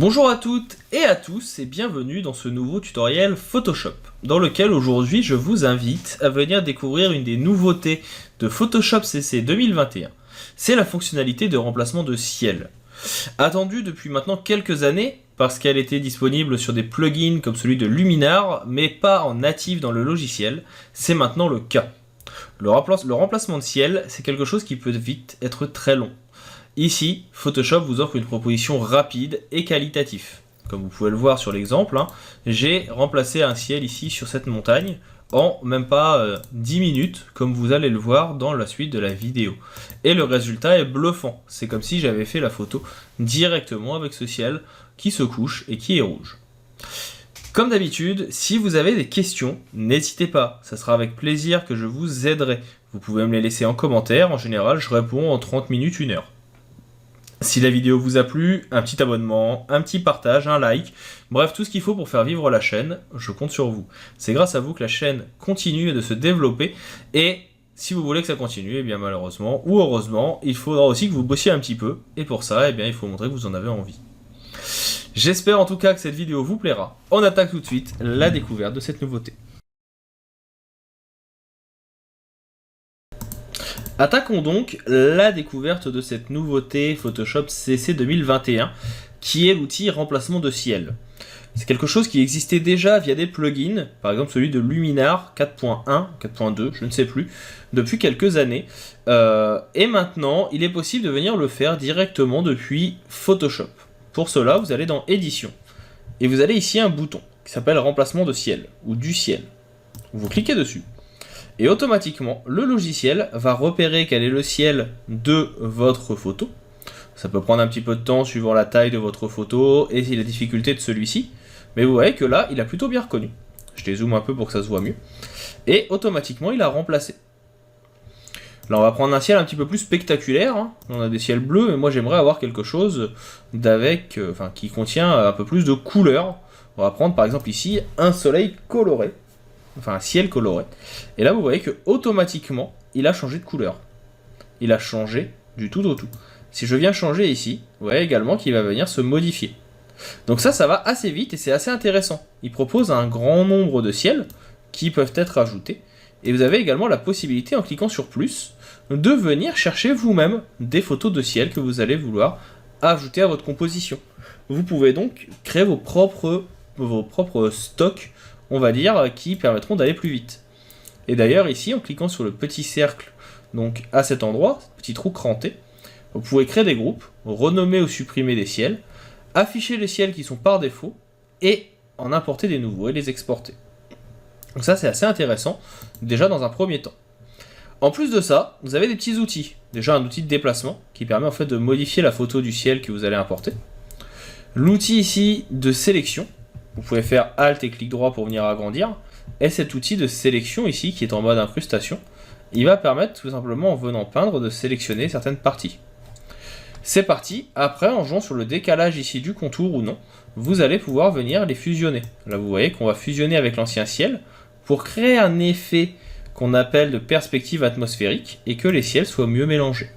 Bonjour à toutes et à tous et bienvenue dans ce nouveau tutoriel Photoshop, dans lequel aujourd'hui je vous invite à venir découvrir une des nouveautés de Photoshop CC 2021. C'est la fonctionnalité de remplacement de ciel. Attendue depuis maintenant quelques années, parce qu'elle était disponible sur des plugins comme celui de Luminar, mais pas en natif dans le logiciel, c'est maintenant le cas. Le remplacement de ciel, c'est quelque chose qui peut vite être très long. Ici, Photoshop vous offre une proposition rapide et qualitative. Comme vous pouvez le voir sur l'exemple, j'ai remplacé un ciel ici sur cette montagne en même pas 10 minutes, comme vous allez le voir dans la suite de la vidéo. Et le résultat est bluffant. C'est comme si j'avais fait la photo directement avec ce ciel qui se couche et qui est rouge. Comme d'habitude, si vous avez des questions, n'hésitez pas, ça sera avec plaisir que je vous aiderai. Vous pouvez me les laisser en commentaire, en général je réponds en 30 minutes, 1 heure. Si la vidéo vous a plu, un petit abonnement, un petit partage, un like, bref tout ce qu'il faut pour faire vivre la chaîne, je compte sur vous. C'est grâce à vous que la chaîne continue de se développer et si vous voulez que ça continue, eh bien malheureusement ou heureusement, il faudra aussi que vous bossiez un petit peu et pour ça, eh bien, il faut montrer que vous en avez envie. J'espère en tout cas que cette vidéo vous plaira. On attaque tout de suite la découverte de cette nouveauté. Attaquons donc la découverte de cette nouveauté Photoshop CC 2021 qui est l'outil remplacement de ciel. C'est quelque chose qui existait déjà via des plugins, par exemple celui de Luminar 4.1, 4.2, je ne sais plus, depuis quelques années. Et maintenant, il est possible de venir le faire directement depuis Photoshop. Pour cela, vous allez dans Édition et vous allez ici un bouton qui s'appelle remplacement de ciel ou du ciel. Vous cliquez dessus. Et automatiquement, le logiciel va repérer quel est le ciel de votre photo. Ça peut prendre un petit peu de temps suivant la taille de votre photo et la difficulté de celui-ci. Mais vous voyez que là, il a plutôt bien reconnu. Je dézoome un peu pour que ça se voit mieux. Et automatiquement, il a remplacé. Là, on va prendre un ciel un petit peu plus spectaculaire. On a des ciels bleus, mais moi j'aimerais avoir quelque chose qui contient un peu plus de couleurs. On va prendre par exemple ici un soleil coloré. Enfin un ciel coloré. Et là vous voyez que automatiquement il a changé de couleur. Il a changé du tout au tout. Si je viens changer ici, vous voyez également qu'il va venir se modifier. Donc ça va assez vite et c'est assez intéressant. Il propose un grand nombre de ciels qui peuvent être ajoutés. Et vous avez également la possibilité en cliquant sur plus de venir chercher vous-même des photos de ciel que vous allez vouloir ajouter à votre composition. Vous pouvez donc créer vos propres stocks, on va dire, qui permettront d'aller plus vite. Et d'ailleurs ici, en cliquant sur le petit cercle, donc à cet endroit, petit trou cranté, vous pouvez créer des groupes, renommer ou supprimer des ciels, afficher les ciels qui sont par défaut, et en importer des nouveaux et les exporter. Donc ça c'est assez intéressant, déjà dans un premier temps. En plus de ça, vous avez des petits outils. Déjà un outil de déplacement, qui permet en fait de modifier la photo du ciel que vous allez importer. L'outil ici de sélection, vous pouvez faire Alt et clic droit pour venir agrandir. Et cet outil de sélection ici, qui est en mode incrustation, il va permettre tout simplement en venant peindre de sélectionner certaines parties. Ces parties, après en jouant sur le décalage ici du contour ou non, vous allez pouvoir venir les fusionner. Là vous voyez qu'on va fusionner avec l'ancien ciel pour créer un effet qu'on appelle de perspective atmosphérique et que les ciels soient mieux mélangés.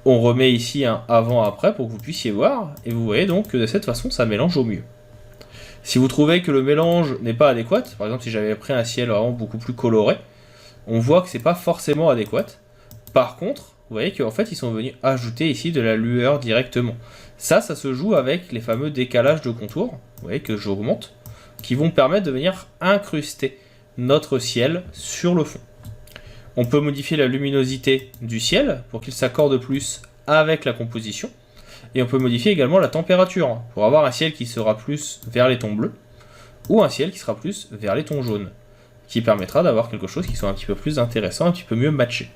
On remet ici un avant-après pour que vous puissiez voir et vous voyez donc que de cette façon ça mélange au mieux. Si vous trouvez que le mélange n'est pas adéquat, par exemple si j'avais pris un ciel vraiment beaucoup plus coloré, on voit que c'est pas forcément adéquat. Par contre, vous voyez qu'en fait ils sont venus ajouter ici de la lueur directement. Ça se joue avec les fameux décalages de contour, vous voyez que j'augmente, qui vont permettre de venir incruster notre ciel sur le fond. On peut modifier la luminosité du ciel pour qu'il s'accorde plus avec la composition. Et on peut modifier également la température pour avoir un ciel qui sera plus vers les tons bleus ou un ciel qui sera plus vers les tons jaunes, qui permettra d'avoir quelque chose qui soit un petit peu plus intéressant, un petit peu mieux matché.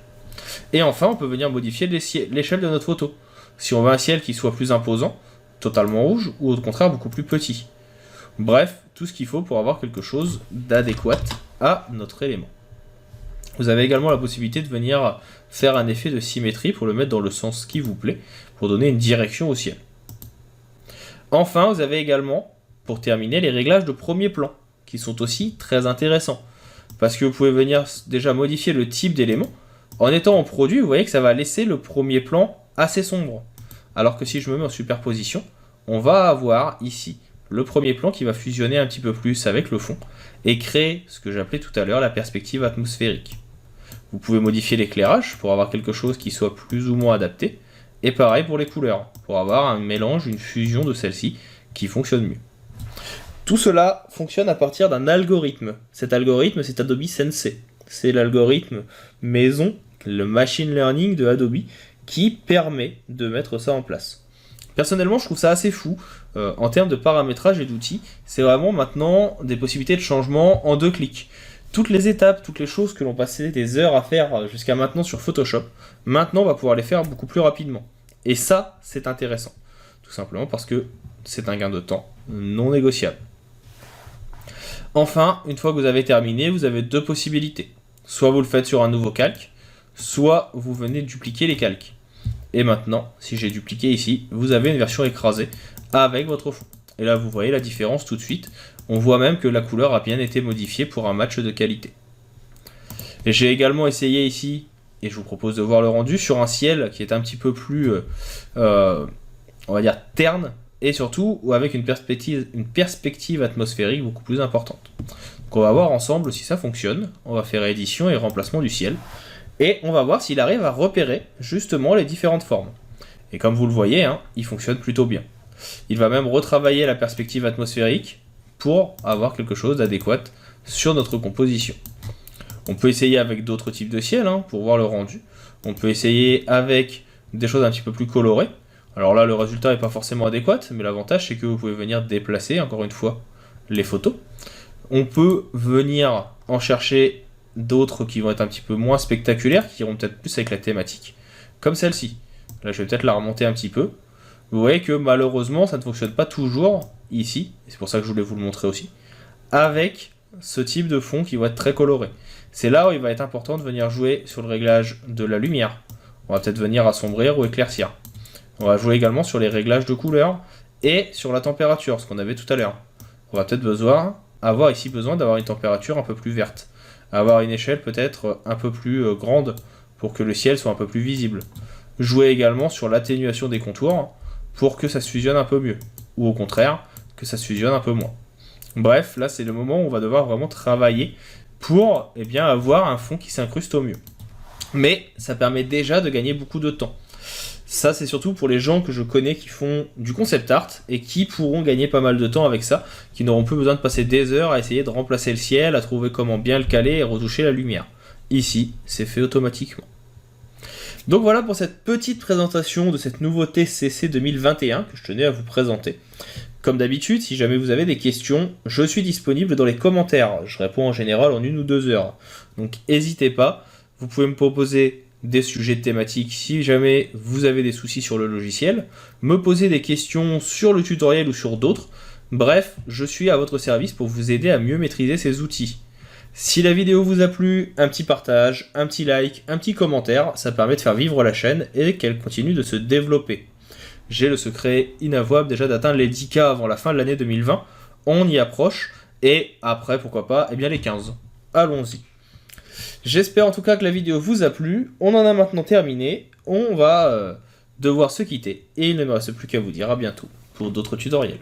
Et enfin, on peut venir modifier l'échelle de notre photo. Si on veut un ciel qui soit plus imposant, totalement rouge, ou au contraire beaucoup plus petit. Bref, tout ce qu'il faut pour avoir quelque chose d'adéquat à notre élément. Vous avez également la possibilité de venir faire un effet de symétrie pour le mettre dans le sens qui vous plaît, pour donner une direction au ciel. Enfin, vous avez également, pour terminer, les réglages de premier plan, qui sont aussi très intéressants. Parce que vous pouvez venir déjà modifier le type d'élément. En étant en produit, vous voyez que ça va laisser le premier plan assez sombre. Alors que si je me mets en superposition, on va avoir ici le premier plan qui va fusionner un petit peu plus avec le fond et créer ce que j'appelais tout à l'heure la perspective atmosphérique. Vous pouvez modifier l'éclairage pour avoir quelque chose qui soit plus ou moins adapté, et pareil pour les couleurs, pour avoir un mélange, une fusion de celles-ci qui fonctionne mieux. Tout cela fonctionne à partir d'un algorithme. Cet algorithme, c'est Adobe Sensei. C'est l'algorithme maison, le machine learning de Adobe, qui permet de mettre ça en place. Personnellement, je trouve ça assez fou en termes de paramétrage et d'outils. C'est vraiment maintenant des possibilités de changement en 2 clics. Toutes les étapes, toutes les choses que l'on passait des heures à faire jusqu'à maintenant sur Photoshop, maintenant on va pouvoir les faire beaucoup plus rapidement. Et ça, c'est intéressant. Tout simplement parce que c'est un gain de temps non négociable. Enfin, une fois que vous avez terminé, vous avez 2 possibilités. Soit vous le faites sur un nouveau calque, soit vous venez dupliquer les calques. Et maintenant, si j'ai dupliqué ici, vous avez une version écrasée avec votre fond. Et là, vous voyez la différence tout de suite. On voit même que la couleur a bien été modifiée pour un match de qualité. Et j'ai également essayé ici, et je vous propose de voir le rendu, sur un ciel qui est un petit peu plus, on va dire, terne, et surtout avec une perspective atmosphérique beaucoup plus importante. Donc on va voir ensemble si ça fonctionne. On va faire édition et remplacement du ciel. Et on va voir s'il arrive à repérer justement les différentes formes. Et comme vous le voyez, hein, il fonctionne plutôt bien. Il va même retravailler la perspective atmosphérique pour avoir quelque chose d'adéquat sur notre composition. On peut essayer avec d'autres types de ciel hein, pour voir le rendu. On peut essayer avec des choses un petit peu plus colorées. Alors là, le résultat n'est pas forcément adéquat, mais l'avantage c'est que vous pouvez venir déplacer, encore une fois, les photos. On peut venir en chercher d'autres qui vont être un petit peu moins spectaculaires, qui iront peut-être plus avec la thématique, comme celle-ci. Là, je vais peut-être la remonter un petit peu. Vous voyez que malheureusement, ça ne fonctionne pas toujours ici, et c'est pour ça que je voulais vous le montrer aussi, avec ce type de fond qui va être très coloré. C'est là où il va être important de venir jouer sur le réglage de la lumière. On va peut-être venir assombrir ou éclaircir. On va jouer également sur les réglages de couleur et sur la température, ce qu'on avait tout à l'heure. On va peut-être avoir ici besoin d'avoir une température un peu plus verte. Avoir une échelle peut-être un peu plus grande pour que le ciel soit un peu plus visible. Jouer également sur l'atténuation des contours pour que ça se fusionne un peu mieux. Ou au contraire, que ça se fusionne un peu moins. Bref, là c'est le moment où on va devoir vraiment travailler pour avoir un fond qui s'incruste au mieux. Mais ça permet déjà de gagner beaucoup de temps. Ça c'est surtout pour les gens que je connais qui font du concept art et qui pourront gagner pas mal de temps avec ça, qui n'auront plus besoin de passer des heures à essayer de remplacer le ciel, à trouver comment bien le caler et retoucher la lumière. Ici, c'est fait automatiquement. Donc voilà pour cette petite présentation de cette nouveauté CC 2021 que je tenais à vous présenter. Comme d'habitude, si jamais vous avez des questions, je suis disponible dans les commentaires. Je réponds en général en 1 ou 2 heures. Donc n'hésitez pas, vous pouvez me proposer des sujets thématiques si jamais vous avez des soucis sur le logiciel, me poser des questions sur le tutoriel ou sur d'autres. Bref, je suis à votre service pour vous aider à mieux maîtriser ces outils. Si la vidéo vous a plu, un petit partage, un petit like, un petit commentaire, ça permet de faire vivre la chaîne et qu'elle continue de se développer. J'ai le secret inavouable déjà d'atteindre les 10K avant la fin de l'année 2020, on y approche, et après pourquoi pas, les 15. Allons-y. J'espère en tout cas que la vidéo vous a plu, on en a maintenant terminé, on va devoir se quitter, et il ne me reste plus qu'à vous dire à bientôt pour d'autres tutoriels.